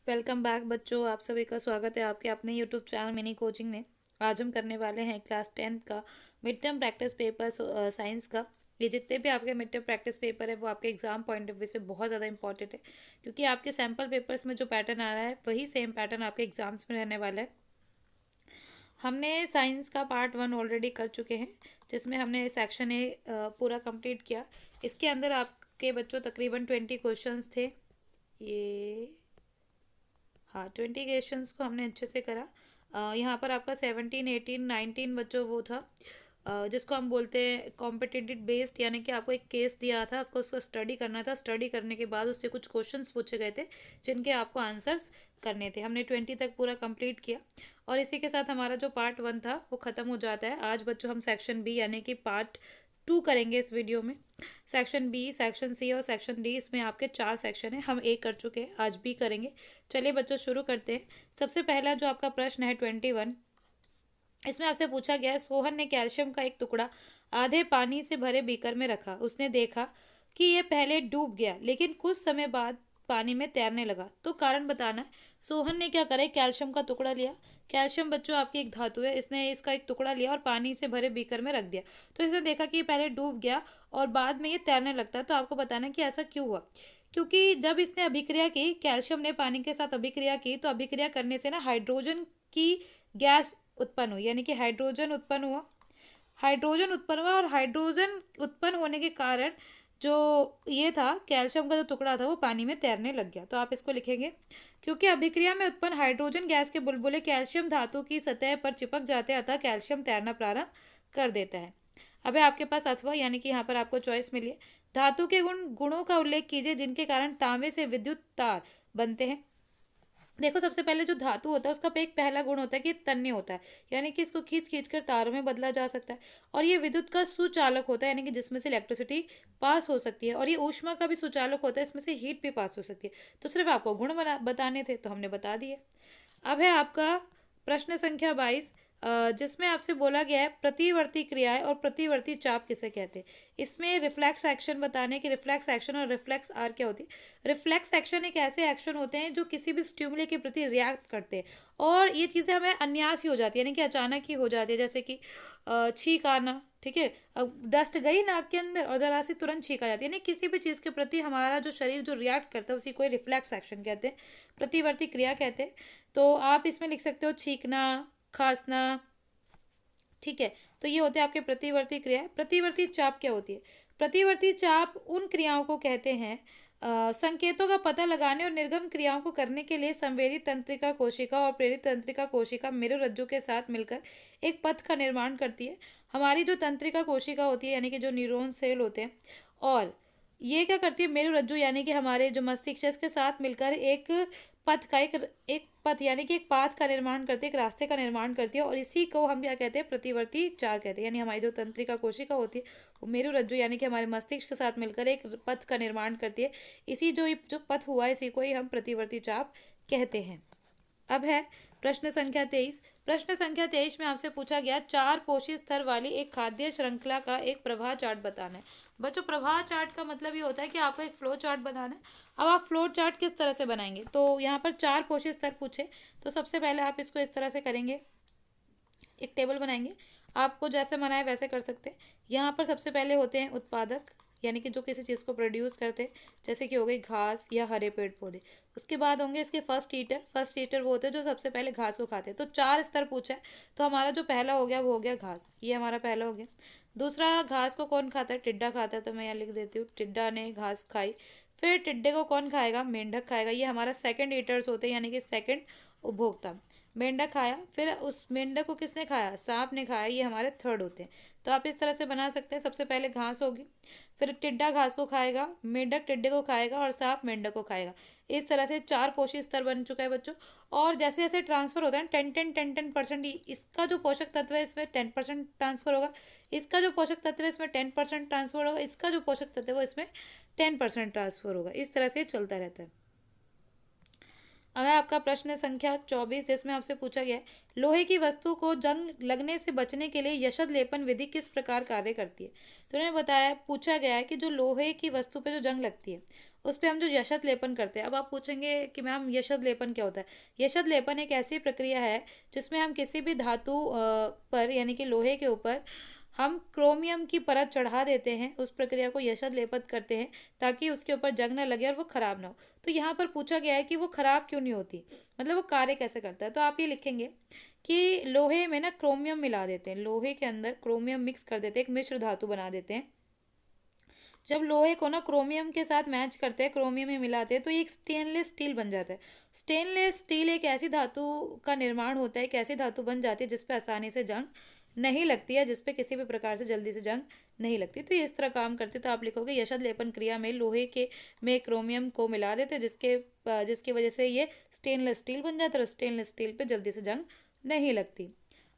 Welcome back बच्चों। आप सभी का स्वागत है आपके अपने यूट्यूब चैनल मिनी कोचिंग में। आज हम करने वाले हैं क्लास 10th का mid term practice paper science का। ये जितने भी आपके मिड टर्म प्रैक्टिस पेपर है वो आपके एग्जाम पॉइंट ऑफ व्यू से बहुत ज़्यादा इंपॉर्टेंट है, क्योंकि आपके सैम्पल पेपर्स में जो पैटर्न आ रहा है वही सेम पैटर्न आपके एग्जाम्स में रहने वाला है। हमने साइंस का पार्ट 1 ऑलरेडी कर चुके हैं, जिसमें हमने सेक्शन ए पूरा कंप्लीट किया। इसके अंदर आपके बच्चों तकरीबन 20 क्वेश्चंस थे। ये हाँ, 20 क्वेश्चंस को हमने अच्छे से करा। यहाँ पर आपका 17 18 19 बच्चों वो था, जिसको हम बोलते हैं कॉम्पिटेटिव बेस्ड, यानी कि आपको एक केस दिया था, आपको उसको स्टडी करना था। स्टडी करने के बाद उससे कुछ क्वेश्चंस पूछे गए थे जिनके आपको आंसर्स करने थे। हमने 20 तक पूरा कंप्लीट किया और इसी के साथ हमारा जो पार्ट 1 था वो ख़त्म हो जाता है। आज बच्चों हम सेक्शन बी यानी कि पार्ट 2 करेंगे इस वीडियो में। सेक्शन बी, सेक्शन सी और सेक्शन डी, इसमें आपके 4 सेक्शन हैं। हम ए कर चुके हैं, आज बी करेंगे। चलिए बच्चों शुरू करते हैं। सबसे पहला जो आपका प्रश्न है 21, इसमें आपसे पूछा गया है, सोहन ने कैल्शियम का एक टुकड़ा आधे पानी से भरे बीकर में रखा। उसने देखा कि यह पहले डूब गया लेकिन कुछ समय बाद पानी में तैरने लगा, तो कारण बताना है। सोहन ने क्या करा, कैल्शियम का टुकड़ा लिया। कैल्शियम बच्चों आपकी एक धातु है, इसने इसका एक टुकड़ा लिया और पानी से भरे बीकर में रख दिया। तो इसने देखा कि ये पहले डूब गया और बाद में ये तैरने लगता है। तो आपको बताना है कि ऐसा क्यों हुआ। क्योंकि जब इसने अभिक्रिया की, कैल्शियम ने पानी के साथ अभिक्रिया की, तो अभिक्रिया करने से ना हाइड्रोजन की गैस उत्पन्न हुई, यानी कि हाइड्रोजन उत्पन्न हुआ। हाइड्रोजन उत्पन्न हुआ और हाइड्रोजन उत्पन्न होने के कारण जो ये था, कैल्शियम का जो टुकड़ा था वो पानी में तैरने लग गया। तो आप इसको लिखेंगे, क्योंकि अभिक्रिया में उत्पन्न हाइड्रोजन गैस के बुलबुले कैल्शियम धातु की सतह पर चिपक जाते हैं, अतः कैल्शियम तैरना प्रारंभ कर देता है। अब है आपके पास अथवा, यानी कि यहाँ पर आपको चॉइस मिली है। धातु के गुणों का उल्लेख कीजिए जिनके कारण तांबे से विद्युत तार बनते हैं। देखो, सबसे पहले जो धातु होता है उसका एक पहला गुण होता है कि तन्य होता है, यानी कि इसको खींच खींच कर तारों में बदला जा सकता है। और ये विद्युत का सुचालक होता है, यानी कि जिसमें से इलेक्ट्रिसिटी पास हो सकती है। और ये ऊष्मा का भी सुचालक होता है, इसमें से हीट भी पास हो सकती है। तो सिर्फ आपको गुण बताने थे तो हमने बता दिए। अब है आपका प्रश्न संख्या 22, जिसमें आपसे बोला गया है प्रतिवर्ती क्रियाएं और प्रतिवर्ती चाप किसे कहते हैं। इसमें रिफ्लेक्स एक्शन बताने कि रिफ्लेक्स एक्शन और रिफ्लेक्स आर क्या होती है। रिफ्लेक्स एक्शन एक ऐसे एक्शन होते हैं जो किसी भी स्टिमुली के प्रति रिएक्ट करते हैं, और ये चीज़ें हमें अन्यास ही हो जाती है, यानी कि अचानक ही हो जाती है। जैसे कि छींक आना, ठीक है, अब डस्ट गई नाक के अंदर और जरा सी तुरंत छींक आ जाती है। यानी किसी भी चीज़ के प्रति हमारा जो शरीर जो रिएक्ट करता है उसी को रिफ्लेक्स एक्शन कहते हैं, प्रतिवर्ती क्रिया कहते हैं। तो आप इसमें लिख सकते हो छींकना, खांसना, ठीक है। तो ये होते हैं आपके प्रतिवर्ती क्रिया। प्रतिवर्ती चाप क्या होती है। प्रतिवर्ती चाप उन क्रियाओं को कहते हैं, संकेतों का पता लगाने और निर्गम क्रियाओं को करने के लिए संवेदी तंत्रिका कोशिका और प्रेरित तंत्रिका कोशिका मेरुरज्जु के साथ मिलकर एक पथ का निर्माण करती है। हमारी जो तंत्रिका कोशिका होती है, यानी कि जो न्यूरॉन सेल होते हैं, और ये क्या करती है, मेरुरज्जु यानी कि हमारे जो मस्तिष्क के साथ मिलकर एक पथ का एक पथ यानी कि एक पाथ का निर्माण करती है, एक रास्ते का निर्माण करती है। और इसी को हम क्या कहते हैं, प्रतिवर्ती चाल कहते हैं। यानी हमारी जो तंत्रिका कोशिका होती है वो मेरुरज्जु यानी कि हमारे मस्तिष्क के साथ मिलकर एक पथ का निर्माण करती है। इसी जो पथ हुआ है इसी को ही हम प्रतिवर्ती चाप कहते हैं। अब है प्रश्न संख्या 23। प्रश्न संख्या 23 में आपसे पूछा गया, 4 पोषी स्तर वाली एक खाद्य श्रृंखला का एक प्रवाह चार्ट बताना है। बच्चों, प्रवाह चार्ट का मतलब ये होता है कि आपको एक फ्लो चार्ट बनाना है। अब आप फ्लो चार्ट किस तरह से बनाएंगे, तो यहाँ पर 4 पोषी स्तर पूछे, तो सबसे पहले आप इसको इस तरह से करेंगे, एक टेबल बनाएंगे। आपको जैसे मना है वैसे कर सकते हैं। यहाँ पर सबसे पहले होते हैं उत्पादक, यानी कि जो किसी चीज़ को प्रोड्यूस करते हैं, जैसे कि हो गई घास या हरे पेड़ पौधे। उसके बाद होंगे इसके फर्स्ट ईटर। फर्स्ट ईटर वो होते हैं जो सबसे पहले घास को खाते हैं। तो 4 स्तर पूछा है, तो हमारा जो पहला हो गया वो हो गया घास, ये हमारा पहला हो गया। दूसरा, घास को कौन खाता है, टिड्डा खाता है, तो मैं यहाँ लिख देती हूँ, टिड्डा ने घास खाई। फिर टिड्डे को कौन खाएगा, मेंढक खाएगा। ये हमारा सेकंड ईटर्स होते हैं, यानी कि सेकंड उपभोक्ता। मेंढक खाया, फिर उस मेंढक को किसने खाया, सांप ने खाया, ये हमारे थर्ड होते हैं। तो आप इस तरह से बना सकते हैं, सबसे पहले घास होगी, फिर टिड्डा घास को खाएगा, मेंढक टिड्डे को खाएगा और सांप मेंढक को खाएगा। इस तरह से 4 पोषक स्तर बन चुका है बच्चों। और जैसे जैसे ट्रांसफर होता है 10-10-10-10%, इसका जो पोषक तत्व है इसमें 10% ट्रांसफर होगा, इसका जो पोषक तत्व है इसमें 10% ट्रांसफर होगा, इसका जो पोषक तत्व है वो इसमें 10% ट्रांसफर होगा। इस तरह से चलता रहता है। अब है आपका प्रश्न संख्या 24, जिसमें आपसे पूछा गया है लोहे की वस्तु को जंग लगने से बचने के लिए यशद लेपन विधि किस प्रकार कार्य करती है। तो उन्होंने बताया, पूछा गया है कि जो लोहे की वस्तु पे जो जंग लगती है उस पे हम जो यशद लेपन करते हैं। अब आप पूछेंगे कि मैम यशद लेपन क्या होता है। यशद लेपन एक ऐसी प्रक्रिया है जिसमें हम किसी भी धातु पर यानी कि लोहे के ऊपर हम क्रोमियम की परत चढ़ा देते हैं। उस प्रक्रिया को यशद लेपित करते हैं ताकि उसके ऊपर जंग ना लगे और वो खराब ना हो। तो यहाँ पर पूछा गया है कि वो खराब क्यों नहीं होती, मतलब वो कार्य कैसे करता है। तो आप ये लिखेंगे कि लोहे में ना क्रोमियम मिला देते हैं, लोहे के अंदर क्रोमियम मिक्स कर देते हैं, एक मिश्र धातु बना देते हैं। जब लोहे को ना क्रोमियम के साथ मैच करते हैं, क्रोमियम में मिलाते हैं, तो ये एक स्टेनलेस स्टील बन जाता है। स्टेनलेस स्टील एक ऐसी धातु का निर्माण होता है, एक ऐसी धातु बन जाती है जिसपे आसानी से जंग नहीं लगती है, जिसपे किसी भी प्रकार से जल्दी से जंग नहीं लगती। तो ये इस तरह काम करती है। तो आप लिखोगे यशद लेपन क्रिया में लोहे के में क्रोमियम को मिला देते हैं, जिसकी वजह से ये स्टेनलेस स्टील बन जाता है और स्टेनलेस स्टील पे जल्दी से जंग नहीं लगती।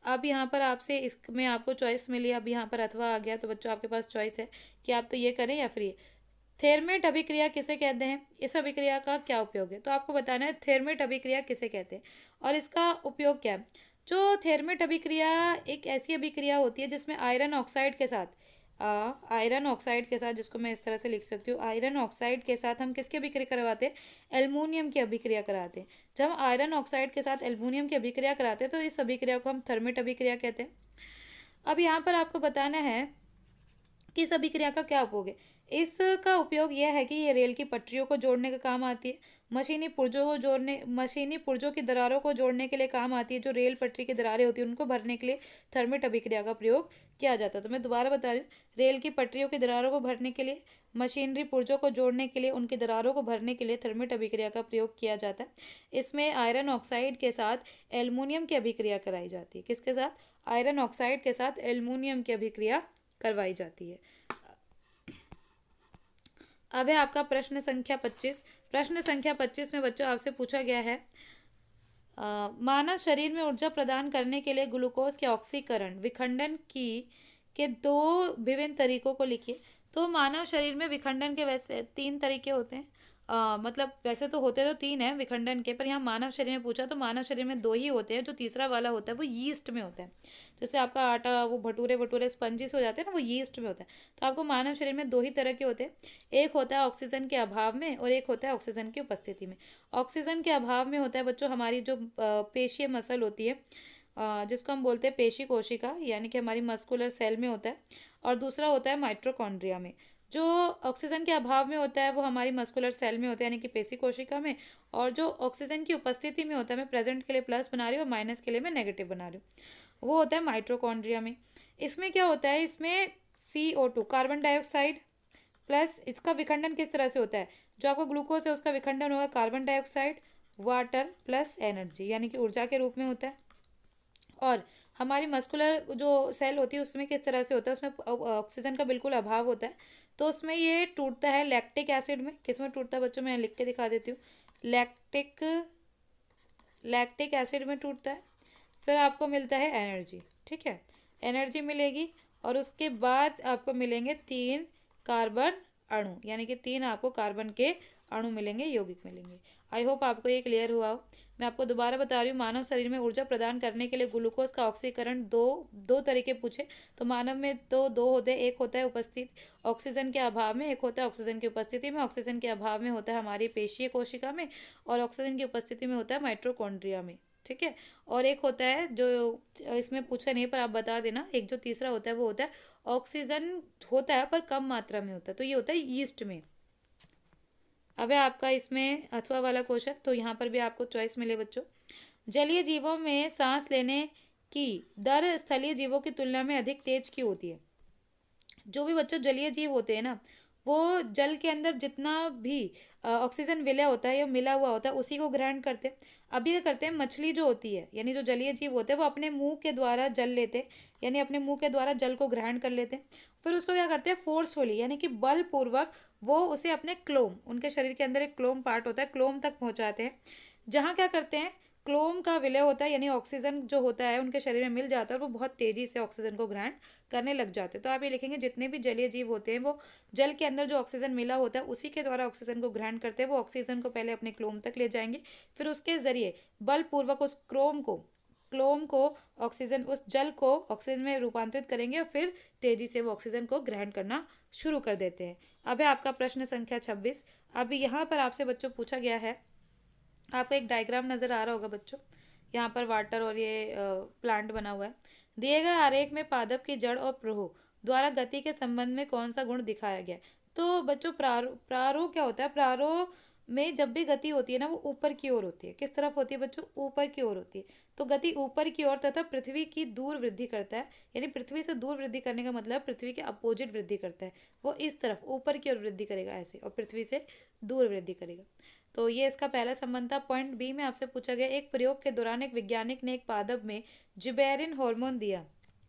अब यहाँ पर आपसे इसमें आपको चॉइस मिली, अब यहाँ पर अथवा आ गया, तो बच्चों आपके पास चॉइस है कि आप तो ये करें या फिर ये। थेरमेट अभिक्रिया किसे कहते हैं, इस अभिक्रिया का क्या उपयोग है। तो आपको बताना है थेरमेट अभिक्रिया किसे कहते हैं और इसका उपयोग क्या है। जो थेरमेट अभिक्रिया एक ऐसी अभिक्रिया होती है जिसमें आयरन ऑक्साइड के साथ आयरन ऑक्साइड के साथ, जिसको मैं इस तरह से लिख सकती हूँ, आयरन ऑक्साइड के साथ हम किसकी अभिक्रिया करवाते हैं, एल्युमिनियम की अभिक्रिया कराते हैं। जब हम आयरन ऑक्साइड के साथ एल्युमिनियम की अभिक्रिया कराते हैं तो इस अभिक्रिया को हम थर्मेट अभिक्रिया कहते हैं। अब यहाँ पर आपको बताना है कि इस अभिक्रिया का क्या उपयोग है। इसका उपयोग यह है कि ये रेल की पटरियों को जोड़ने का काम आती है, मशीनी पुर्जों की दरारों को जोड़ने के लिए काम आती है। जो रेल पटरी की दरारें होती है उनको भरने के लिए थर्मेट अभिक्रिया का प्रयोग किया जाता है। तो मैं दोबारा बता रही हूँ, रेल की पटरियों की दरारों को भरने के लिए, मशीनरी पुर्जों को जोड़ने के लिए, उनकी दरारों को भरने के लिए थर्मेट अभिक्रिया का प्रयोग किया जाता है। इसमें आयरन ऑक्साइड के साथ एल्युमिनियम की अभिक्रिया कराई जाती है। किसके साथ, आयरन ऑक्साइड के साथ एल्युमिनियम की अभिक्रिया करवाई जाती है। अब है आपका प्रश्न संख्या 25। प्रश्न संख्या 25 में बच्चों आपसे पूछा गया है मानव शरीर में ऊर्जा प्रदान करने के लिए ग्लूकोज के ऑक्सीकरण विखंडन की के दो विभिन्न तरीकों को लिखिए। तो मानव शरीर में विखंडन के वैसे 3 तरीके होते हैं। मतलब वैसे तो होते तो 3 है विखंडन के, पर यहाँ मानव शरीर में पूछा तो मानव शरीर में 2 ही होते हैं। जो तीसरा वाला होता है वो यीस्ट में होता है। जैसे आपका आटा वो भटूरे भटूरे स्पंजिस हो जाते हैं ना, वो यीस्ट में होता है। तो आपको मानव शरीर में 2 ही तरह के होते हैं, एक होता है ऑक्सीजन के अभाव में और एक होता है ऑक्सीजन की उपस्थिति में। ऑक्सीजन के अभाव में होता है बच्चों हमारी जो पेशीय मसल होती है, जिसको हम बोलते हैं पेशी कोशिका, यानी कि हमारी मस्कुलर सेल में होता है। और दूसरा होता है माइटोकॉन्ड्रिया में। जो ऑक्सीजन के अभाव में होता है वो हमारी मस्कुलर सेल में होता है, यानी कि पेशी कोशिका में। और जो ऑक्सीजन की उपस्थिति में होता है, मैं प्रेजेंट के लिए प्लस बना रही हूँ और माइनस के लिए मैं नेगेटिव बना रही हूँ, वो होता है माइटोकॉन्ड्रिया में। इसमें क्या होता है, इसमें CO2 कार्बन डाइऑक्साइड प्लस इसका विखंडन किस तरह से होता है, जो आपका ग्लूकोज है उसका विखंडन होगा carbon dioxide water plus energy, यानी कि ऊर्जा के रूप में होता है। और हमारी मस्कुलर जो सेल होती है उसमें किस तरह से होता है, उसमें ऑक्सीजन का बिल्कुल अभाव होता है। तो उसमें ये टूटता है लैक्टिक एसिड में। किस में टूटता है बच्चों, मैं लिख के दिखा देती हूँ। लैक्टिक एसिड में टूटता है। फिर आपको मिलता है एनर्जी, ठीक है, एनर्जी मिलेगी। और उसके बाद आपको मिलेंगे 3 कार्बन अणु, यानी कि 3 आपको कार्बन के अणु मिलेंगे, यौगिक मिलेंगे। आई होप आपको ये क्लियर हुआ हो। मैं आपको दोबारा बता रही हूँ, मानव शरीर में ऊर्जा प्रदान करने के लिए ग्लूकोज का ऑक्सीकरण दो तरीके पूछे तो मानव में तो 2 होते हैं। एक होता है उपस्थित ऑक्सीजन के अभाव में, एक होता है ऑक्सीजन की उपस्थिति में। ऑक्सीजन के अभाव में होता है हमारी पेशीय कोशिका में और ऑक्सीजन की उपस्थिति में होता है माइटोकॉन्ड्रिया में, ठीक है। और एक होता है जो इसमें पूछा नहीं पर आप बता देना, एक जो तीसरा होता है वो होता है ऑक्सीजन होता है पर कम मात्रा में होता है, तो ये होता है यीस्ट में। अब है आपका इसमें अथवा वाला क्वेश्चन, तो यहाँ पर भी आपको चॉइस मिले बच्चों। जलीय जीवों में सांस लेने की दर स्थलीय जीवों की तुलना में अधिक तेज क्यों होती है। जो भी बच्चों जलीय जीव होते हैं ना, वो जल के अंदर जितना भी ऑक्सीजन विलय होता है या मिला हुआ होता है उसी को ग्रहण करते हैं। अभी क्या करते हैं, मछली जो होती है यानी जो जलीय जीव होते हैं वो अपने मुंह के द्वारा जल लेते हैं, यानी अपने मुंह के द्वारा जल को ग्रहण कर लेते हैं। फिर उसको क्या करते हैं, फोर्सफुली यानी कि बलपूर्वक वो उसे अपने क्लोम, उनके शरीर के अंदर एक क्लोम पार्ट होता है, क्लोम तक पहुंचाते हैं। जहाँ क्या करते हैं, क्लोम का विलय होता है, यानी ऑक्सीजन जो होता है उनके शरीर में मिल जाता है और वो बहुत तेजी से ऑक्सीजन को ग्रहण करने लग जाते हैं। तो आप ये लिखेंगे जितने भी जलीय जीव होते हैं वो जल के अंदर जो ऑक्सीजन मिला होता है उसी के द्वारा ऑक्सीजन को ग्रहण करते हैं। वो ऑक्सीजन को पहले अपने क्लोम तक ले जाएंगे, फिर उसके जरिए बलपूर्वक उस क्लोम को ऑक्सीजन, उस जल को ऑक्सीजन में रूपांतरित करेंगे और फिर तेजी से वो ऑक्सीजन को ग्रहण करना शुरू कर देते हैं। अब है आपका प्रश्न संख्या 26। अब यहाँ पर आपसे बच्चों पूछा गया है, आपको एक डायग्राम नजर आ रहा होगा बच्चों, यहाँ पर वाटर और ये प्लांट बना हुआ है। दिए गए आरेख में पादप की जड़ और प्रवाह द्वारा गति के संबंध में कौन सा गुण दिखाया गया है? तो बच्चों प्रारोह क्या होता है? प्रारोह में जब भी गति होती है ना वो ऊपर की ओर होती है। किस तरफ होती है बच्चों? ऊपर की ओर होती है। तो गति ऊपर की ओर तथा पृथ्वी की दूर वृद्धि करता है, यानी पृथ्वी से दूर वृद्धि करने का मतलब पृथ्वी के अपोजिट वृद्धि करता है। वो इस तरफ ऊपर की ओर वृद्धि करेगा ऐसे, और पृथ्वी से दूर वृद्धि करेगा। तो ये इसका पहला संबंध था। पॉइंट बी में आपसे पूछा गया, एक प्रयोग के दौरान एक वैज्ञानिक ने एक पादप में जिबेरिन हार्मोन दिया,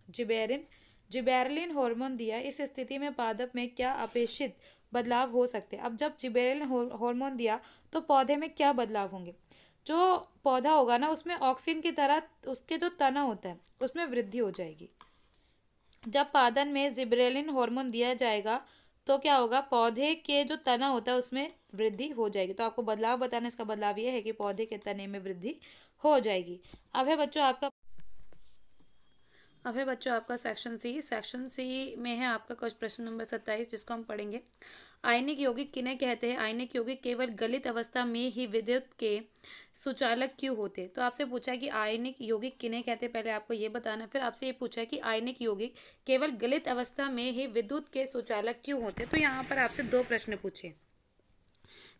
जिबेरलिन हार्मोन दिया। इस स्थिति में पादप में क्या अपेक्षित बदलाव हो सकते हैं? अब जब जिबेरलिन हार्मोन दिया तो पौधे में क्या बदलाव होंगे? जो पौधा होगा ना उसमें ऑक्सीजन की तरह उसके जो तना होता है उसमें वृद्धि हो जाएगी। जब पादन में जिबरेलिन हार्मोन दिया जाएगा तो क्या होगा? पौधे के जो तना होता है उसमें वृद्धि हो जाएगी। तो आपको बदलाव बताना, इसका बदलाव ये है कि पौधे के तने में वृद्धि हो जाएगी। अब है बच्चों आपका सेक्शन सी में है आपका प्रश्न नंबर 27, जिसको हम पढ़ेंगे। आयनिक यौगिक किन्हें कहते हैं? आयनिक यौगिक केवल गलित अवस्था में ही विद्युत के सुचालक क्यों होते हैं? तो आपसे पूछा है कि आयनिक यौगिक किन्हें कहते हैं, पहले आपको ये बताना है। फिर आपसे ये पूछा है कि आयनिक यौगिक केवल गलित अवस्था में ही विद्युत के सुचालक क्यों होते हैं। तो यहाँ पर आपसे दो प्रश्न पूछे।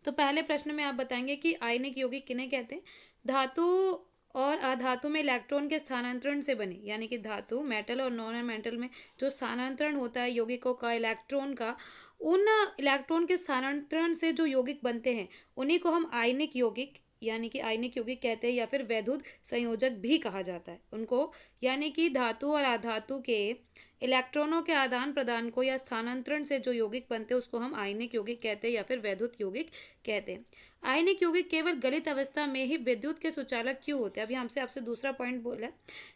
तो पहले प्रश्न में आप बताएंगे कि आयनिक यौगिक किन्हें कहते हैं? धातु और अधातु में इलेक्ट्रॉन के स्थानांतरण से बने, यानी कि धातु मेटल और नॉन मेटल में जो स्थानांतरण होता है यौगिकों का, इलेक्ट्रॉन का, उन इलेक्ट्रॉन के स्थानांतरण से जो यौगिक बनते हैं उन्हीं को हम आयनिक यौगिक यानी कि आयनिक यौगिक कहते हैं, या फिर वैद्युत संयोजक भी कहा जाता है उनको। यानी कि धातु और अधातु के इलेक्ट्रॉनों के आदान प्रदान को या स्थानांतरण से जो यौगिक बनते हैं उसको हम आयनिक यौगिक कहते हैं या फिर वैद्युत यौगिक कहते हैं। आयनिक यौगिक केवल गलित अवस्था में ही विद्युत के सुचालक क्यों होते हैं? अभी हमसे आपसे दूसरा पॉइंट बोला है,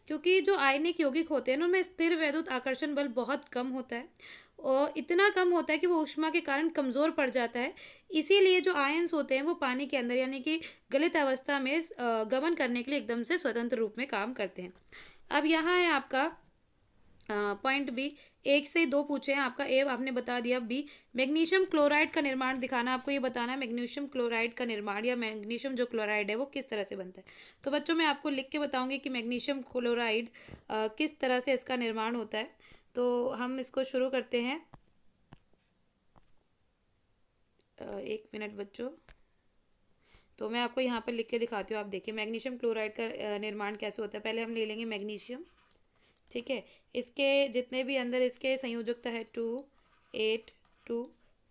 क्योंकि जो आयनिक यौगिक होते हैं ना उनमें स्थिर वैद्युत आकर्षण बल बहुत कम होता है, और इतना कम होता है कि वो ऊष्मा के कारण कमजोर पड़ जाता है। इसीलिए जो आयंस होते हैं वो पानी के अंदर यानी कि गलित अवस्था में गमन करने के लिए एकदम से स्वतंत्र रूप में काम करते हैं। अब यहाँ है आपका पॉइंट बी, 1 से 2 पूछे हैं। आपका ए आपने बता दिया। बी, मैग्नीशियम क्लोराइड का निर्माण दिखाना। आपको ये बताना है मैग्नीशियम क्लोराइड का निर्माण या मैग्नीशियम जो क्लोराइड है वो किस तरह से बनता है। तो बच्चों मैं आपको लिख के बताऊंगी कि मैग्नीशियम क्लोराइड किस तरह से इसका निर्माण होता है। तो हम इसको शुरू करते हैं। 1 मिनट बच्चों, तो मैं आपको यहाँ पर लिख के दिखाती हूँ। आप देखिए मैग्नीशियम क्लोराइड का निर्माण कैसे होता है। पहले हम ले लेंगे मैग्नीशियम, ठीक है। इसके जितने भी अंदर इसके संयोजकता है 2, 8, 2।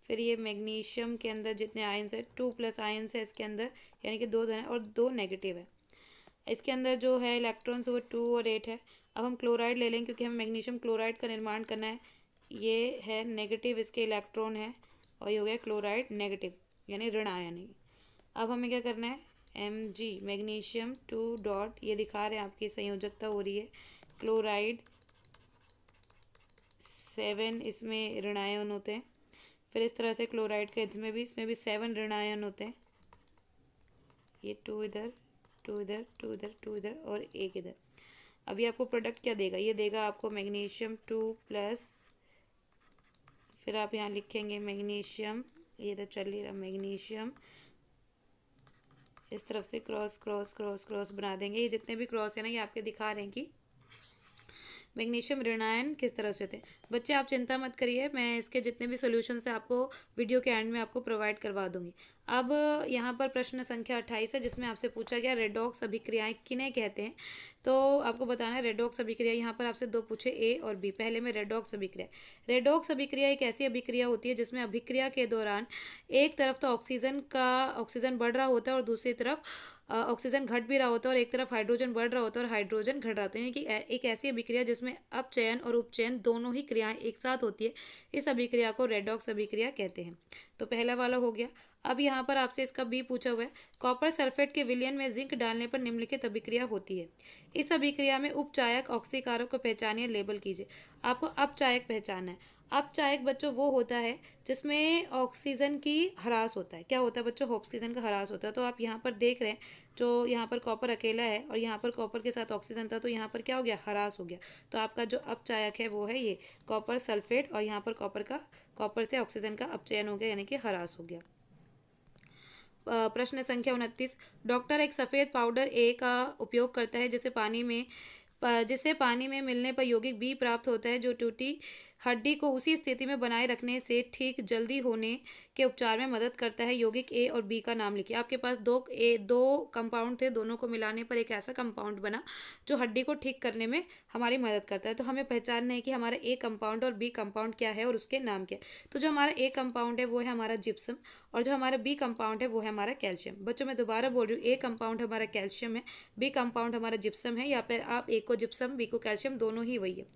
फिर ये मैग्नीशियम के अंदर जितने आयंस है 2+ आयंस है इसके अंदर, यानी कि 2 धन है और 2 नेगेटिव है। इसके अंदर जो है इलेक्ट्रॉन्स वो 2 और 8 है। अब हम क्लोराइड ले लेंगे क्योंकि हमें मैग्नीशियम क्लोराइड का निर्माण करना है। ये है नेगेटिव, इसके इलेक्ट्रॉन है और ये हो गया क्लोराइड नेगेटिव यानी ऋण आयन। अब हमें क्या करना है? Mg मैग्नीशियम 2 डॉट, ये दिखा रहे हैं आपकी संयोजकता हो रही है क्लोराइड 7, इसमें ऋण आयन होते हैं। फिर इस तरह से क्लोराइड का इसमें भी 7 ऋण आयन होते हैं। ये 2 इधर, 2 इधर, 2 इधर, 2 इधर और 1 इधर। अभी आपको प्रोडक्ट क्या देगा? ये देगा आपको मैग्नीशियम 2+, फिर आप यहाँ लिखेंगे मैग्नीशियम, ये इधर चल रहा मैग्नीशियम, इस तरफ से क्रॉस क्रॉस क्रॉस क्रॉस बना देंगे। ये जितने भी क्रॉस है ना ये आपके दिखा रहे हैं कि मैग्नीशियम ऋणायन किस तरह से होते हैं। बच्चे आप चिंता मत करिए, मैं इसके जितने भी सॉल्यूशंस है आपको वीडियो के एंड में आपको प्रोवाइड करवा दूंगी। अब यहाँ पर प्रश्न संख्या 28 है, जिसमें आपसे पूछा गया रेडॉक्स अभिक्रियाएं किन्हें कहते हैं। तो आपको बताना है रेडॉक्स अभिक्रिया। यहाँ पर आपसे 2 पूछे, ए और बी। पहले में रेडॉक्स अभिक्रिया। रेडॉक्स अभिक्रिया एक ऐसी अभिक्रिया होती है जिसमें अभिक्रिया के दौरान एक तरफ तो ऑक्सीजन बढ़ रहा होता है और दूसरी तरफ ऑक्सीजन घट भी रहा होता है, और एक तरफ हाइड्रोजन बढ़ रहा होता है और हाइड्रोजन घट रहा होता है। यानी कि एक ऐसी अभिक्रिया जिसमें अपचयन और उपचयन दोनों ही क्रियाएं एक साथ होती है, इस अभिक्रिया को रेडॉक्स अभिक्रिया कहते हैं। तो पहला वाला हो गया। अब यहाँ पर आपसे इसका बी पूछा हुआ है, कॉपर सल्फेट के विलयन में जिंक डालने पर निम्नलिखित अभिक्रिया होती है। इस अभिक्रिया में उपचायक ऑक्सीकारक को पहचानिए, लेबल कीजिए। आपको अपचायक पहचानना है। अपचायक बच्चों वो होता है जिसमें ऑक्सीजन की ह्रास होता है। क्या होता है बच्चों? ऑक्सीजन का ह्रास होता है। तो आप यहाँ पर देख रहे हैं, जो यहाँ पर कॉपर अकेला है और यहाँ पर कॉपर के साथ ऑक्सीजन था, तो यहाँ पर क्या हो गया? ह्रास हो गया। तो आपका जो अपचायक है वो है ये कॉपर सल्फेट, और यहाँ पर कॉपर से ऑक्सीजन का अपचयन हो गया, यानी कि ह्रास हो गया। प्रश्न संख्या 29, डॉक्टर एक सफ़ेद पाउडर ए का उपयोग करता है जिसे पानी में मिलने पर यौगिक बी प्राप्त होता है, जो टूटी हड्डी को उसी स्थिति में बनाए रखने से ठीक जल्दी होने के उपचार में मदद करता है। यौगिक ए और बी का नाम लिखिए। आपके पास दो कंपाउंड थे, दोनों को मिलाने पर एक ऐसा कंपाउंड बना जो हड्डी को ठीक करने में हमारी मदद करता है। तो हमें पहचानना है कि हमारा ए कंपाउंड और बी कंपाउंड क्या है और उसके नाम क्या है। तो जो हमारा ए कंपाउंड है वो है हमारा जिप्सम, और जो हमारा बी कंपाउंड है वो है हमारा कैल्शियम। बच्चों मैं दोबारा बोल रही हूँ, ए कंपाउंड हमारा कैल्शियम है, बी कंपाउंड हमारा जिप्सम है, या फिर आप ए को जिप्सम बी को कैल्शियम, दोनों ही वही है,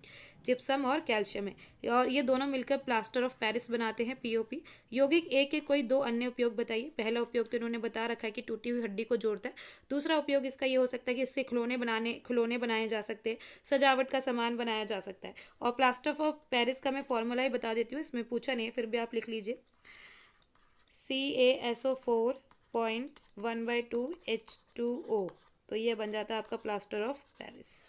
जिप्सम और कैल्शियम है, और ये दोनों मिलकर प्लास्टर ऑफ पेरिस बनाते हैं, पीओपी। यौगिक ए के कोई दो अन्य उपयोग बताइए। पहला उपयोग तो इन्होंने बता रखा है कि टूटी हुई हड्डी को जोड़ता है। दूसरा उपयोग इसका ये हो सकता है कि इससे खिलौने बनाए जा सकते हैं, सजावट का सामान बनाया जा सकता है। और प्लास्टर ऑफ पेरिस का मैं फॉर्मूला ही बता देती हूँ, इसमें पूछा नहीं है, फिर भी आप लिख लीजिए। CaSO4.1/2H2O, तो ये बन जाता है आपका प्लास्टर ऑफ पेरिस।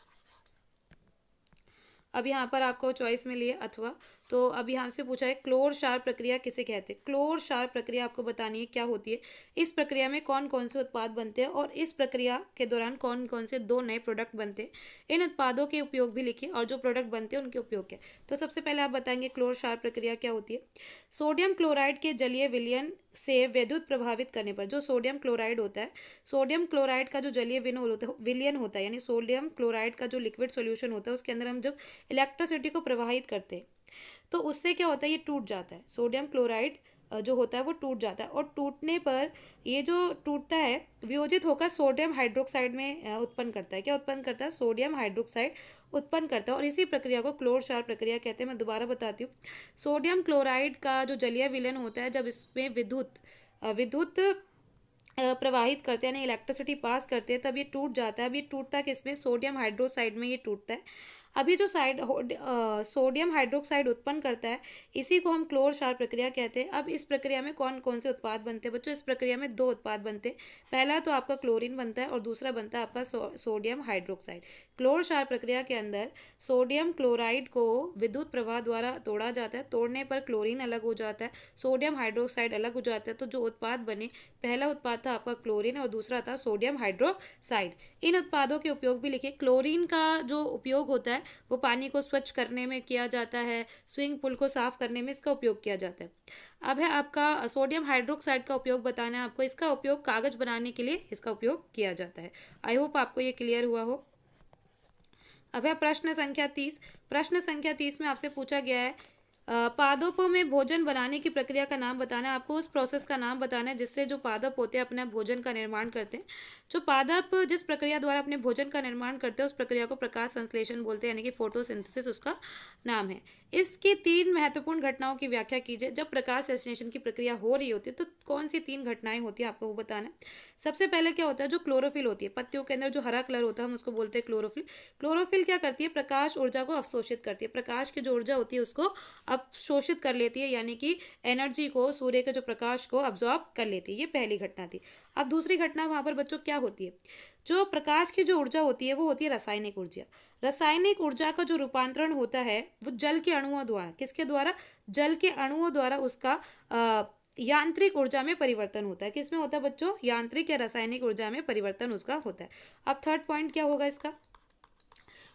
अब यहाँ पर आपको चॉइस मिली है अथवा, तो अब यहाँ से पूछा है क्लोर क्षार प्रक्रिया किसे कहते हैं। क्लोर क्षार प्रक्रिया आपको बतानी है क्या होती है, इस प्रक्रिया में कौन कौन से उत्पाद बनते हैं और इस प्रक्रिया के दौरान कौन कौन से दो नए प्रोडक्ट बनते हैं। इन उत्पादों के उपयोग भी लिखिए और जो प्रोडक्ट बनते हैं उनके उपयोग क्या है। तो सबसे पहले आप बताएंगे क्लोर क्षार प्रक्रिया क्या होती है। सोडियम क्लोराइड के जलीय विलयन से विद्युत प्रभावित करने पर, जो सोडियम क्लोराइड होता है, सोडियम क्लोराइड का जो जलीय विलयन होता है, यानी सोडियम क्लोराइड का जो लिक्विड सॉल्यूशन होता है, उसके अंदर हम जब इलेक्ट्रिसिटी को प्रवाहित करते हैं तो उससे क्या होता है, ये टूट जाता है। सोडियम क्लोराइड जो होता है वो टूट जाता है, और टूटने पर ये जो टूटता है वियोजित होकर सोडियम हाइड्रोक्साइड में उत्पन्न करता है। क्या उत्पन्न करता है? सोडियम हाइड्रोक्साइड उत्पन्न करता है, और इसी प्रक्रिया को क्लोर क्षार प्रक्रिया कहते हैं। मैं दोबारा बताती हूँ, सोडियम क्लोराइड का जो जलीय विलयन होता है, जब इसमें विद्युत प्रवाहित करते हैं, यानी इलेक्ट्रिसिटी पास करते हैं, तब ये टूट जाता है। अब ये टूटता किसमें? सोडियम हाइड्रोक्साइड में ये टूटता है। अभी जो सोडियम हाइड्रोक्साइड उत्पन्न करता है, इसी को हम क्लोर क्षार प्रक्रिया कहते हैं। अब इस प्रक्रिया में कौन कौन से उत्पाद बनते हैं बच्चों? इस प्रक्रिया में दो उत्पाद बनते हैं। पहला तो आपका क्लोरीन बनता है और दूसरा बनता है आपका सोडियम हाइड्रोक्साइड। क्लोर क्षार प्रक्रिया के अंदर सोडियम क्लोराइड को विद्युत प्रवाह द्वारा तोड़ा जाता है, तोड़ने पर क्लोरीन अलग हो जाता है, सोडियम हाइड्रोक्साइड अलग हो जाता है। तो जो उत्पाद बने, पहला उत्पाद था आपका क्लोरीन और दूसरा था सोडियम हाइड्रोक्साइड। इन उत्पादों के उपयोग भी लिखिए। क्लोरीन का जो उपयोग होता है वो पानी को स्वच्छ करने में किया जाता है, स्विमिंग पूल को साफ करने में इसका उपयोग किया जाता है। अब है आपका सोडियम हाइड्रोक्साइड का उपयोग बताना है आपको। इसका उपयोग कागज बनाने के लिए इसका उपयोग किया जाता है। आई होप आपको ये क्लियर हुआ हो। अब है प्रश्न संख्या 30। प्रश्न संख्या 30 में आपसे पूछा गया है पादपों में भोजन बनाने की प्रक्रिया का नाम बताना है। आपको उस प्रोसेस का नाम बताना है जिससे जो पादप होते हैं अपना भोजन का निर्माण करते हैं। जो पादप जिस प्रक्रिया द्वारा अपने भोजन का निर्माण करते हैं उस प्रक्रिया को प्रकाश संश्लेषण बोलते हैं, यानी कि फोटोसिंथेसिस उसका नाम है। इसकी तीन महत्वपूर्ण घटनाओं की व्याख्या कीजिए। जब प्रकाश संश्लेषण की प्रक्रिया हो रही होती है तो कौन सी तीन घटनाएं होती है आपको वो बताना है। सबसे पहले क्या होता है, जो क्लोरोफिल होती है, पत्तियों के अंदर जो हरा कलर होता है हम उसको बोलते हैं क्लोरोफिल। क्लोरोफिल क्या करती है? प्रकाश ऊर्जा को अवशोषित करती है। प्रकाश की जो ऊर्जा होती है उसको अवशोषित कर लेती है, यानी कि एनर्जी को, सूर्य के जो प्रकाश को अब्जॉर्ब कर लेती है। ये पहली घटना थी। अब दूसरी घटना वहां पर बच्चों क्या होती है? जो प्रकाश की जो ऊर्जा होती है वो होती है रासायनिक ऊर्जा। रासायनिक ऊर्जा का जो रूपांतरण होता है वो जल के अणुओं द्वारा, किसके द्वारा? जल के अणुओं द्वारा उसका यांत्रिक ऊर्जा में परिवर्तन होता है। किसमें होता है बच्चों? यांत्रिक या रासायनिक ऊर्जा में परिवर्तन उसका होता है। अब थर्ड पॉइंट क्या होगा इसका?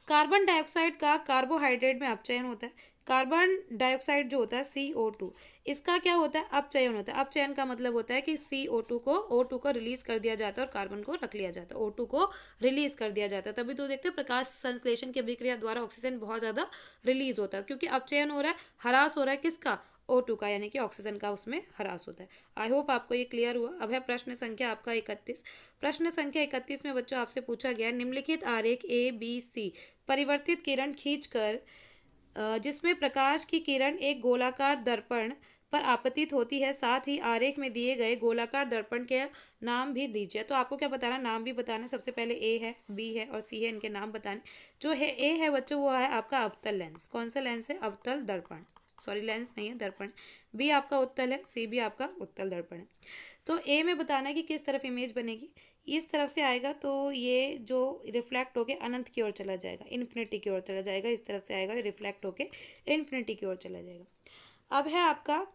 कार्बन डाइऑक्साइड का कार्बोहाइड्रेट में अपचयन होता है। कार्बन डाइऑक्साइड जो होता है CO2, इसका क्या होता है? अपचयन होता है। अपचयन का मतलब होता है कि O2 को रिलीज कर दिया जाता है और कार्बन को रख लिया जाता है। O2 को रिलीज कर दिया जाता है। तभी तो देखते हैं प्रकाश संश्लेषण की अभिक्रिया द्वारा ऑक्सीजन बहुत ज्यादा रिलीज होता है, क्योंकि अपचयन हो रहा है, ह्रास हो रहा है किसका? O2 का, यानी कि ऑक्सीजन का उसमें ह्रास होता है। आई होप आपको ये क्लियर हुआ। अब है प्रश्न संख्या आपका 31। प्रश्न संख्या 31 में बच्चों आपसे पूछा गया निम्नलिखित आरेख ABC परिवर्तित किरण खींचकर जिसमें प्रकाश की किरण एक गोलाकार दर्पण पर आपतित होती है। साथ ही आरेख में दिए गए गोलाकार दर्पण के नाम भी दीजिए। तो आपको क्या बताना, नाम भी बताना। सबसे पहले ए है, बी है और सी है, इनके नाम बताने। जो है ए है बच्चों, वो है आपका अवतल लेंस। कौन सा लेंस है? अवतल दर्पण, सॉरी लेंस नहीं है, दर्पण। बी आपका उत्तल है, सी भी आपका उत्तल दर्पण है। तो ए में बताना है कि किस तरफ इमेज बनेगी। इस तरफ से आएगा तो ये जो रिफ्लेक्ट होके अनंत की ओर चला जाएगा, इन्फिनिटी की ओर चला जाएगा। इस तरफ से आएगा, रिफ्लेक्ट होके इन्फिनिटी की ओर चला जाएगा। अब है आपका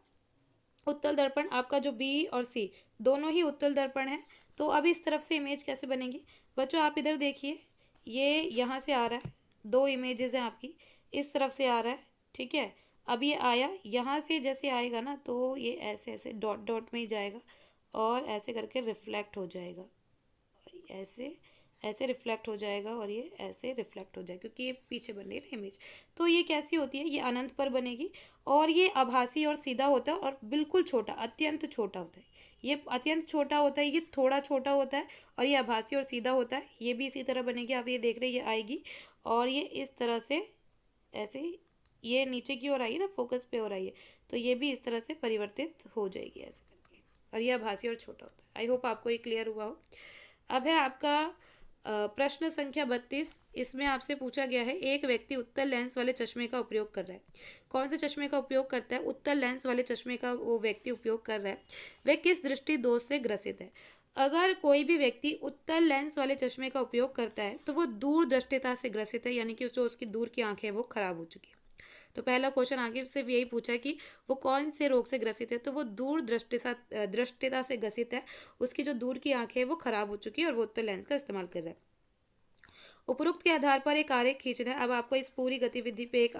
उत्तल दर्पण। आपका जो बी और सी दोनों ही उत्तल दर्पण है। तो अब इस तरफ से इमेज कैसे बनेगी बच्चों? आप इधर देखिए, ये यहाँ से आ रहा है, दो इमेजेस हैं आपकी, इस तरफ से आ रहा है, ठीक है। अब ये आया, यहाँ से जैसे आएगा ना, तो ये ऐसे ऐसे डॉट डॉट में ही जाएगा और ऐसे करके रिफ्लेक्ट हो जाएगा, और ऐसे ऐसे रिफ्लेक्ट हो जाएगा, और ये ऐसे रिफ्लेक्ट हो जाएगा, क्योंकि ये पीछे बन रही है ना इमेज। तो ये कैसी होती है? ये अनंत पर बनेगी, और ये आभासी और सीधा होता है, और बिल्कुल छोटा, अत्यंत छोटा होता है। ये अत्यंत छोटा होता है, ये थोड़ा छोटा होता है, और ये आभासी और सीधा होता है। ये भी इसी तरह बनेगी। आप ये देख रहे हैं, ये आएगी और ये इस तरह से ऐसे, ये नीचे की ओर आई है ना, फोकस पे हो रही है, तो ये भी इस तरह से परिवर्तित हो जाएगी ऐसे करके, और ये आभासी और छोटा होता है। आई होप आपको ये क्लियर हुआ हो। अब है आपका प्रश्न संख्या 32। इसमें आपसे पूछा गया है, एक व्यक्ति उत्तल लेंस वाले चश्मे का उपयोग कर रहा है। कौन से चश्मे का उपयोग करता है? उत्तल लेंस वाले चश्मे का वो व्यक्ति उपयोग कर रहा है। वह किस दृष्टि दोष से ग्रसित है? अगर कोई भी व्यक्ति उत्तल लेंस वाले चश्मे का उपयोग करता है तो वो दूरदृष्टिता से ग्रसित है, यानी कि जो उसकी दूर की आंखें वो खराब हो चुकी है। तो पहला क्वेश्चन आगे सिर्फ यही पूछा कि वो कौन से रोग से ग्रसित है, तो वो दूर दृष्टिता से ग्रसित है। उसकी जो दूर की आंखें है वो खराब हो चुकी है, और वो उत्तल लेंस का इस्तेमाल कर रहा है। उपरोक्त के आधार पर एक आरेख खींचना है। अब आपको इस पूरी गतिविधि पे एक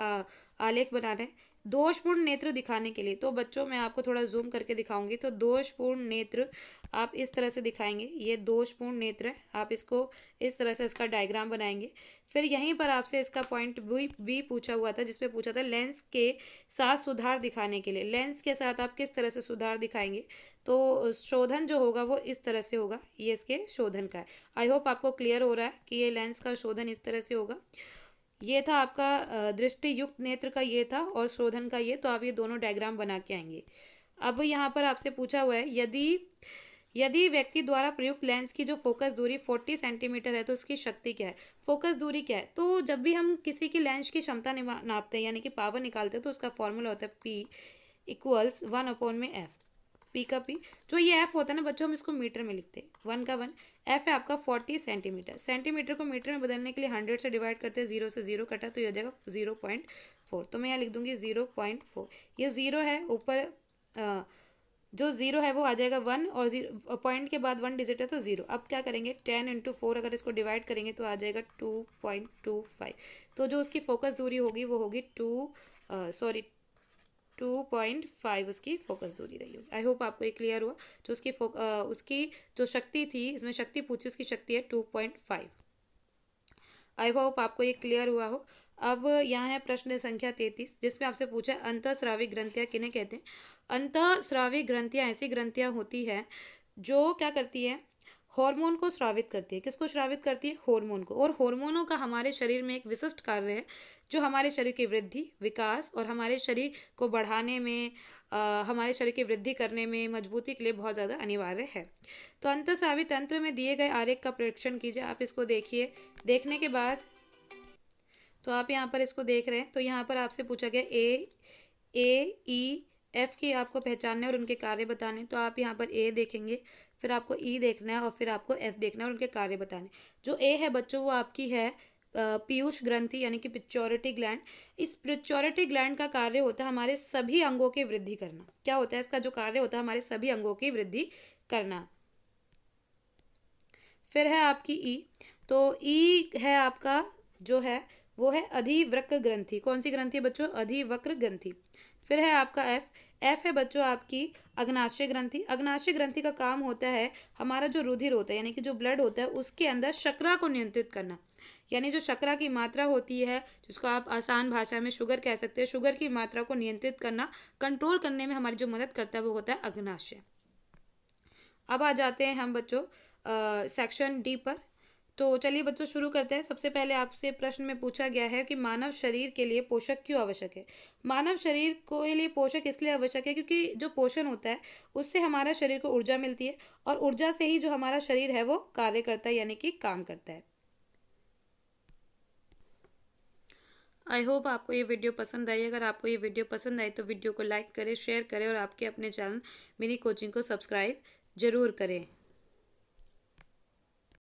आलेख बनाना है दोषपूर्ण नेत्र दिखाने के लिए। तो बच्चों मैं आपको थोड़ा जूम करके दिखाऊंगी। तो दोषपूर्ण नेत्र आप इस तरह से दिखाएंगे, ये दोषपूर्ण नेत्र है। आप इसको इस तरह से इसका डायग्राम बनाएंगे। फिर यहीं पर आपसे इसका पॉइंट बी पूछा हुआ था, जिसपे पूछा था लेंस के साथ सुधार दिखाने के लिए। लेंस के साथ आप किस तरह से सुधार दिखाएंगे? तो शोधन जो होगा वो इस तरह से होगा, ये इसके शोधन का है। आई होप आपको क्लियर हो रहा है कि ये लेंस का शोधन इस तरह से होगा। ये था आपका दृष्टि युक्त नेत्र का, ये था, और शोधन का ये। तो आप ये दोनों डायग्राम बना के आएंगे। अब यहाँ पर आपसे पूछा हुआ है, यदि यदि व्यक्ति द्वारा प्रयुक्त लेंस की जो फोकस दूरी 40 सेंटीमीटर है तो उसकी शक्ति क्या है? फोकस दूरी क्या है? तो जब भी हम किसी की लेंस की क्षमता नापते हैं, यानी कि पावर निकालते हैं, तो उसका फॉर्मूला होता है P इक्वल्स 1/f। पी का पी, जो ये एफ होता है ना बच्चों, हम इसको मीटर में लिखते हैं। 1 का 1, एफ है आपका 40 सेंटीमीटर। सेंटीमीटर को मीटर में बदलने के लिए 100 से डिवाइड करते हैं, 0 से 0 कटा तो ये हो जाएगा 0.4। तो मैं यहाँ लिख दूंगी 0.4। ये 0 है, ऊपर जो 0 है वो आ जाएगा 1, और 0 पॉइंट के बाद 1 डिजिट है तो 0। अब क्या करेंगे, 10 × 4 अगर इसको डिवाइड करेंगे तो आ जाएगा 2.25। तो जो उसकी फोकस दूरी होगी वो होगी 2.5 उसकी फोकस दूरी रही होगी। आई होप आपको ये क्लियर हुआ। जो उसकी जो शक्ति थी, इसमें शक्ति पूछी, उसकी शक्ति है 2.5। आई होप आपको ये क्लियर हुआ हो। अब यहाँ है प्रश्न संख्या 33, जिसमें आपसे पूछा है अंतःस्रावी ग्रंथियाँ किन्हें कहते हैं? अंतःस्रावी ग्रंथियाँ ऐसी ग्रंथियाँ होती है जो क्या करती है, हार्मोन को स्रावित करती है। किसको स्रावित करती है? हार्मोन को। और हार्मोनों का हमारे शरीर में एक विशिष्ट कार्य है, जो हमारे शरीर की वृद्धि, विकास और हमारे शरीर को बढ़ाने में, हमारे शरीर की वृद्धि करने में, मजबूती के लिए बहुत ज़्यादा अनिवार्य है। तो अंतःस्रावी तंत्र में दिए गए आरेख का परीक्षण कीजिए। आप इसको देखिए। देखने के बाद तो आप यहाँ पर इसको देख रहे हैं, तो यहाँ पर आपसे पूछा गया एफ की आपको पहचानना है और उनके कार्य बताने। तो आप यहाँ पर ए देखेंगे, फिर आपको ई देखना है, और फिर आपको एफ देखना है और उनके कार्य बताने। जो ए है बच्चों, वो आपकी है पीयूष ग्रंथि, यानी कि पिच्योरिटी ग्लैंड। इस पिच्योरिटी ग्लैंड का कार्य होता है हमारे सभी अंगों की वृद्धि करना। क्या होता है इसका जो कार्य होता है? हमारे सभी अंगों की वृद्धि करना। फिर है आपकी ई। तो ई है आपका जो है वो है अधिवृक्क ग्रंथि। कौन सी ग्रंथि है बच्चों? अधिवक्र ग्रंथि। फिर है आपका एफ। एफ है बच्चों आपकी अग्नाशय ग्रंथि। अग्नाशय ग्रंथि का काम होता है हमारा जो रुधिर होता है, यानी कि जो ब्लड होता है, उसके अंदर शर्करा को नियंत्रित करना। यानी जो शर्करा की मात्रा होती है, जिसको आप आसान भाषा में शुगर कह सकते हैं, शुगर की मात्रा को नियंत्रित करना, कंट्रोल करने में हमारी जो मदद करता है वो होता है अग्नाशय। अब आ जाते हैं हम बच्चों सेक्शन डी पर। तो चलिए बच्चों शुरू करते हैं। सबसे पहले आपसे प्रश्न में पूछा गया है कि मानव शरीर के लिए पोषक क्यों आवश्यक है। मानव शरीर के लिए पोषक इसलिए आवश्यक है क्योंकि जो पोषण होता है उससे हमारा शरीर को ऊर्जा मिलती है और ऊर्जा से ही जो हमारा शरीर है वो कार्य करता है, यानी कि काम करता है। आई होप आपको ये वीडियो पसंद आई। अगर आपको ये वीडियो पसंद आई तो वीडियो को लाइक करें, शेयर करें और आपके अपने चैनल मिनी कोचिंग को सब्सक्राइब जरूर करें।